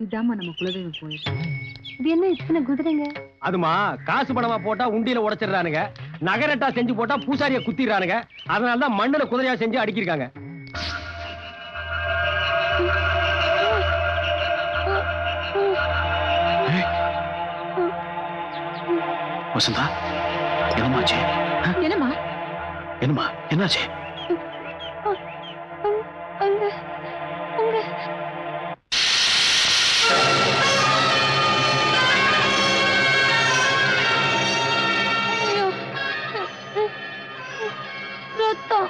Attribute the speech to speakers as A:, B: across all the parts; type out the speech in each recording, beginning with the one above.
A: இதாம்மா நம்ம குலதெய்வம் கோயில். இது என்ன இத்தனை குதிரைங்க?
B: அதுமா காசு பணமா போட்டா உண்டியில உடைச்சிடுறானுங்க, நகரட்டா செஞ்சு போட்டா பூசாரிய குத்திடுறானுங்க. அதனாலதான் மண்ணுல குதிரையா செஞ்சு அடிக்கிருக்காங்க.
C: வசந்தா, என்னமாச்சு?
A: என்னம்மா?
C: என்னமா என்னாச்சு?
A: ரத்தம்.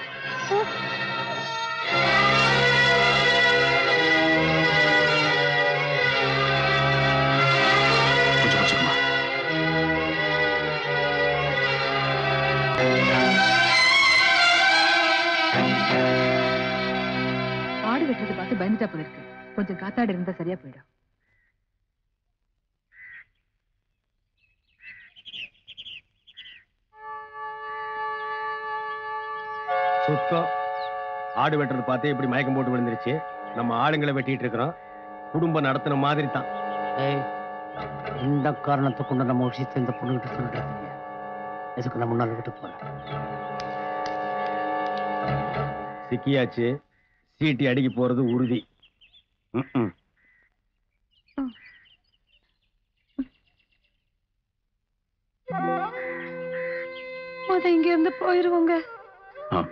C: கொஞ்சம் வச்சுக்கமா.
A: ஆடு வெட்டுறதை பார்த்து பயந்துட்டா போல இருக்கு. கொஞ்சம் காத்தாடு இருந்தா சரியா போயிடும்.
B: சுத்தம் ஆடு வெட்டுறது பார்த்தே இப்படி மயக்கம் போட்டு விழுந்துருச்சு. நம்ம ஆளுங்களை வெட்டிட்டு இருக்கிறோம். குடும்பம் நடத்தின மாதிரி தான்.
D: இந்த காரணத்தை கொண்டு நம்ம விஷயத்தை இந்த பொண்ணுகிட்ட சொல்லிட்டு எதுக்கு நம்ம முன்னாள் விட்டு போல
B: சிக்கியாச்சு. சீட்டி அடிக்க போறது உறுதி.
A: இங்க இருந்து போயிருவோங்க.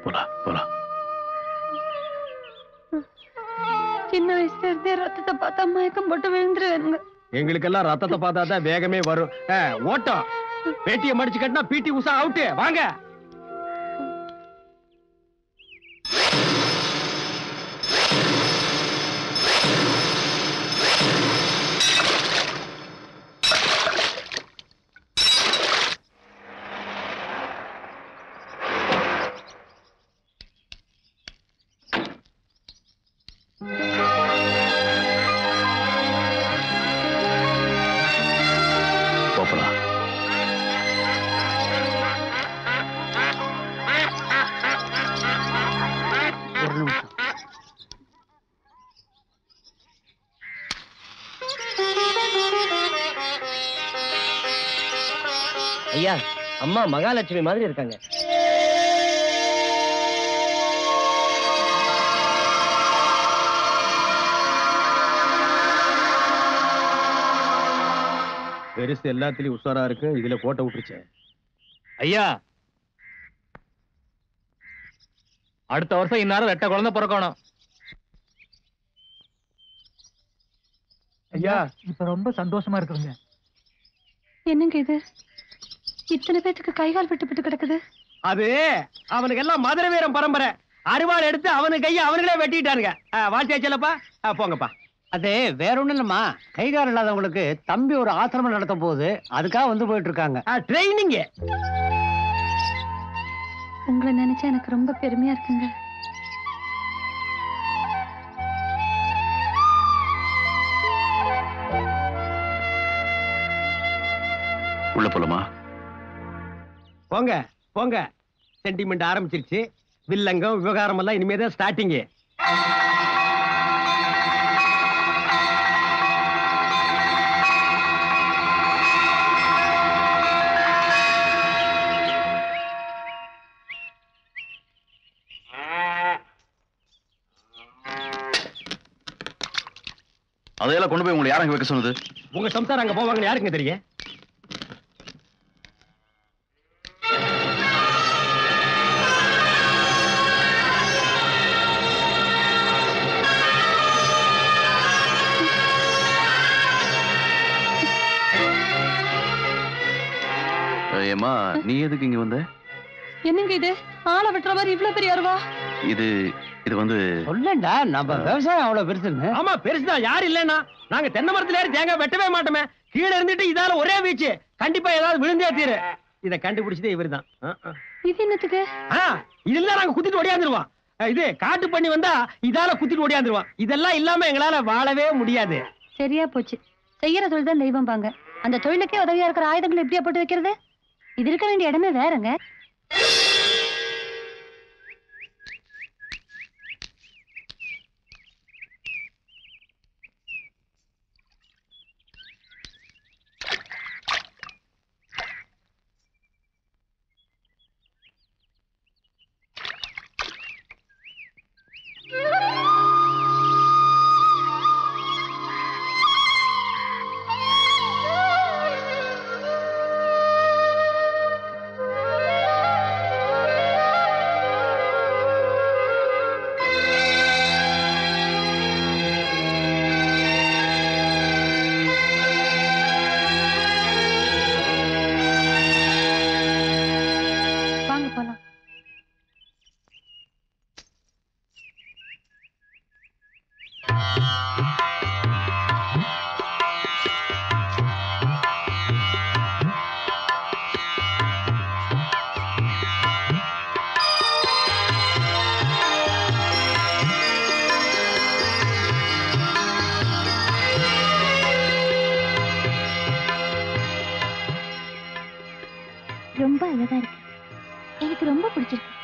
C: போலாம் போலாம்.
A: சின்ன வயசுல இருந்தே ரத்தத்தை பார்த்தா மயக்கம் போட்டு விழுந்துருவாங்க.
B: எங்களுக்கெல்லாம் ரத்தத்தை பார்த்தா தான் வேகமே வரும். ஓட்டம் பேட்டியை மடிச்சு கட்டினா பிடி உஷா அவுட்டு. வாங்க.
E: ஐயா, அம்மா மகாலட்சுமி மாதிரி இருக்காங்க.
B: பெருசு எல்லாத்துலயும் உஷாரா இருக்கு. இதுல கோட்டை விட்டுருச்சேன்.
F: ஐயா, அடுத்த வருஷம் இந்நேரம் 2 குழந்தை பிறக்கணும்.
G: ஐயா, இப்ப ரொம்ப சந்தோஷமா இருக்குங்க.
A: என்னங்க இது? இத்தனை பேத்துக்கு கைகால் விட்டு கிடக்குது.
B: அது அவனுக்கு எல்லாம் மதுரை வீரம் பரம்பரை. அருவாள் எடுத்து அவனுக்கு கையை அவனுங்களே வெட்டிட்டானுங்க. வாழ்த்தியாச்சலப்பா, போங்கப்பா.
D: அது வேற ஒண்ணும் இல்லம்மா, கைகாரம் இல்லாதவங்களுக்கு தம்பி ஒரு ஆசிரமம் நடத்த போகுது, அதுக்காக வந்து போயிட்டு இருக்காங்க.
B: ட்ரைனிங்.
A: உங்களை நினைச்சா எனக்கு ரொம்ப பெருமையா இருக்குங்க.
C: உள்ள போலாமா?
B: போங்க போங்க. சென்டிமெண்ட் ஆரம்பிச்சிருச்சு. வில்லங்கம் விவகாரம் எல்லாம் இனிமேதான் ஸ்டார்டிங்.
C: அதையெல்லாம் கொண்டு போய் உங்களை யாரங்க வைக்க சொன்னது?
B: உங்க சம்சாரம் அங்க போவாங்கன்னு யாருக்குங்க தெரியும்?
C: ஏமா, நீ எதுக்கு இங்க வந்த?
A: என்னங்க இது? ஆளை வெட்டுற மாதிரி இவ்வளவு பெரிய அருவா?
C: இது வந்து
D: சொல்லண்டா, நம்ம விவசாயம் அவ்வளவு பெருசுன்னு.
B: ஆமா, பெருசுதான். யாரு இல்லன்னா நாங்க தென்னை மரத்துல ஏறி தேங்காய் வெட்டவே மாட்டோமே. கீழே இருந்துட்டு இதால ஒரே வீச்சு. கண்டிப்பா ஏதாவது விழுந்தே தீரு. இத கண்டுபிடிச்சதே இவருதான்.
A: இது என்னத்துக்கு?
B: இதுல நாங்க குத்திட்டு ஓடியாந்துருவோம். இது காட்டு பண்ணி வந்தா இதால குத்திட்டு ஓடியாந்துருவோம். இதெல்லாம் இல்லாம எங்களால வாழவே முடியாது.
A: சரியா போச்சு. செய்யற தொழில் தான் தெய்வம் பாங்க. அந்த தொழிலுக்கே உதவியா இருக்கிற ஆயுதங்களை எப்படியா போட்டு வைக்கிறது? இது இருக்க வேண்டிய இடமே வேறங்க. ரொம்ப அழகா இருக்கு. எனக்கு ரொம்ப பிடிச்சிருக்கு.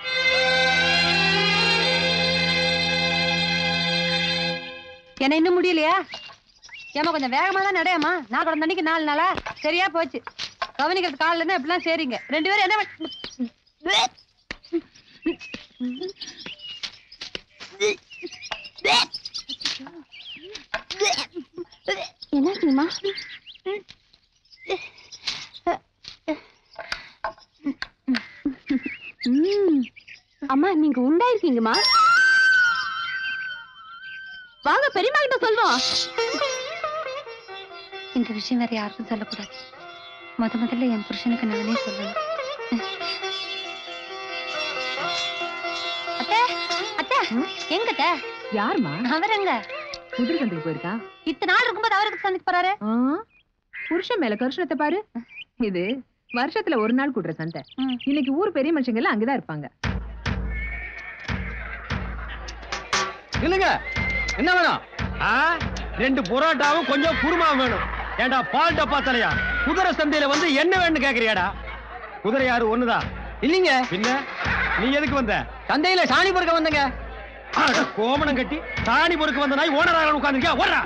A: என்ன இன்னும் முடியலையா? ஏமா கொஞ்சம் வேகமா தான் நடையாமா. நான் கடந்த அன்னைக்கு 4 நாளா சரியா போச்சு. கவனிக்கிறது காலில் இருந்தா எப்படிலாம் சரிங்க. 2 பேரும் என்ன என்னாச்சுமா? அம்மா நீங்க உண்டாயிருக்கீங்கம்மா. வாங்க பெரியம்மா கிட்ட சொல்லுவோம். இந்த விஷயம் வேற யாருக்கும் சொல்லக்கூடாது. முதல்ல என் புருஷனுக்கு நானே சொல்லணும். அத்தை அத்தை எங்கத்த?
H: யாருமா?
A: அவரங்க
H: குதிரை சந்தைக்கு போயிருக்கா.
A: இத்தனை நாள் இருக்கும்போது அவருக்கு சந்தைக்கு போறாரு.
H: புருஷன் மேல கருஷணத்தை பாரு. இது வருஷத்துல ஒரு நாள் கூடுற சந்தை. இன்னைக்கு ஊர் பெரிய மனுஷங்க எல்லாம் அங்கதான் இருப்பாங்க.
B: இல்லங்க என்ன வேணும்? 2 புரோட்டாவும் கொஞ்சம் குருமா வேணும். ஏண்டா பால் டப்பா தலையா, குதிரை சந்தையில வந்து என்ன வேணும்னு கேக்குறியாடா? குதிரை யாரு ஒண்ணுதான் இல்லீங்க. பின்ன நீ எதுக்கு வந்த? சந்தையில சாணி பொறுக்க வந்தங்க. கோமணம் கட்டி சாணி பொறுக்க வந்த நாய் ஓனராக உட்கார்ந்துருக்கியா? ஓடுறா.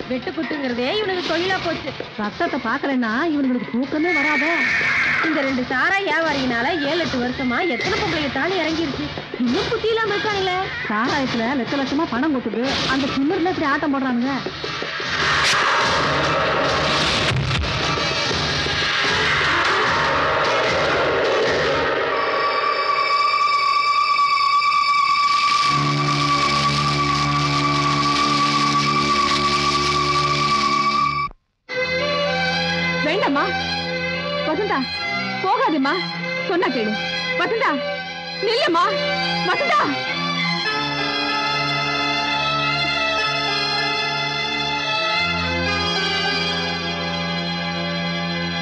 A: வெட்டுக்குட்டுங்கிறதே இவனுக்கு தொழிலா போச்சு. ரத்தத்தை பாக்கலன்னா இவனுக்கு தூக்கமே வராத. இந்த 2 சாரா வியாபாரினால 7-8 வருஷமா எத்தனை பொங்கலை தானே இறங்கிருச்சு. இன்னும் புத்தி இல்லாம இருக்கானுல. சாராயத்துல லட்சமா பணம் கொடுத்துட்டு அந்த திமிர்ல இப்படி ஆட்டம் போடுறானுங்க.
H: கேளு. வசந்தா நில்லுமா. வசந்தா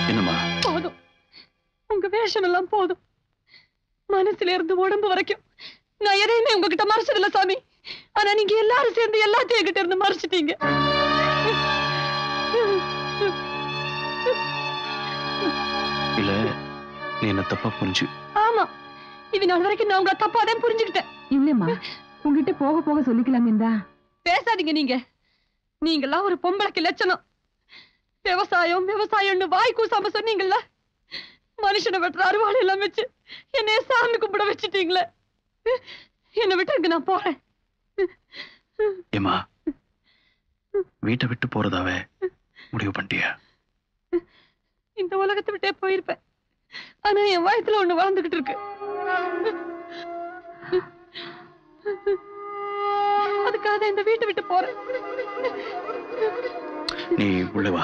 C: என்னம்மா?
A: போதும், உங்க வேஷம் எல்லாம் போதும். மனசுல இருந்து உடம்பு வரைக்கும் நான் எதையுமே உங்ககிட்ட மறைச்சதில்ல சாமி. ஆனா நீங்க எல்லாரும் சேர்ந்து எல்லாத்தையும் என்கிட்ட இருந்து மறைச்சிட்டீங்க.
C: இல்ல, நீ என்ன தப்பா புரிஞ்சு.
A: ஆமா, இது நாள் வரைக்கும் நான் உங்களை தப்பாதான் புரிஞ்சுக்கிட்டேன்.
H: இல்லம்மா, உங்ககிட்ட போக போக சொல்லிக்கலாம். இந்தா
A: பேசாதீங்க. நீங்கெல்லாம் ஒரு பொம்பளைக்கு லட்சணம். விவசாயம் விவசாயம்னு வாய் கூசாம சொன்னீங்கல்ல, மனுஷனை வெட்டுற அருவாள் எல்லாம் வச்சு என்னைய சாமி கும்பிட வச்சுட்டீங்களே. என்னை விட்டுருக்கு, நான் போறேன்.
C: ஏமா, வீட்டை விட்டு போறதாவே முடிவு பண்ணிட்டியா?
A: இந்த உலகத்தை விட்டே போயிருப்பேன். ஆனா என் வயசுல ஒண்ணு வளர்ந்துகிட்டு இருக்கு. அதுக்காக இந்த வீட்டை விட்டு போறேன்.
C: நீ உள்ள வா.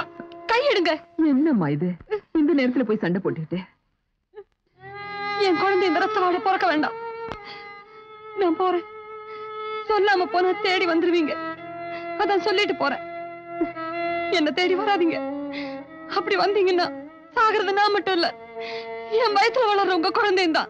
A: கையெடுங்க.
H: என்னம்மா இது, இந்த நேரத்துல போய் சண்டை போட்டுக்கிட்டு?
A: என் குழந்தை இந்த ரத்தவாட பிறக்க வேண்டாம். நான் போறேன். சொல்லாம போனா தேடி வந்துருவீங்க. அதான் சொல்லிட்டு போறேன். என்ன தேடி வராதீங்க. அப்படி வந்தீங்கன்னா சாகிறது நான் மட்டும் இல்ல, என் வயசுல வளர்ற உங்க குழந்தையும் தான்.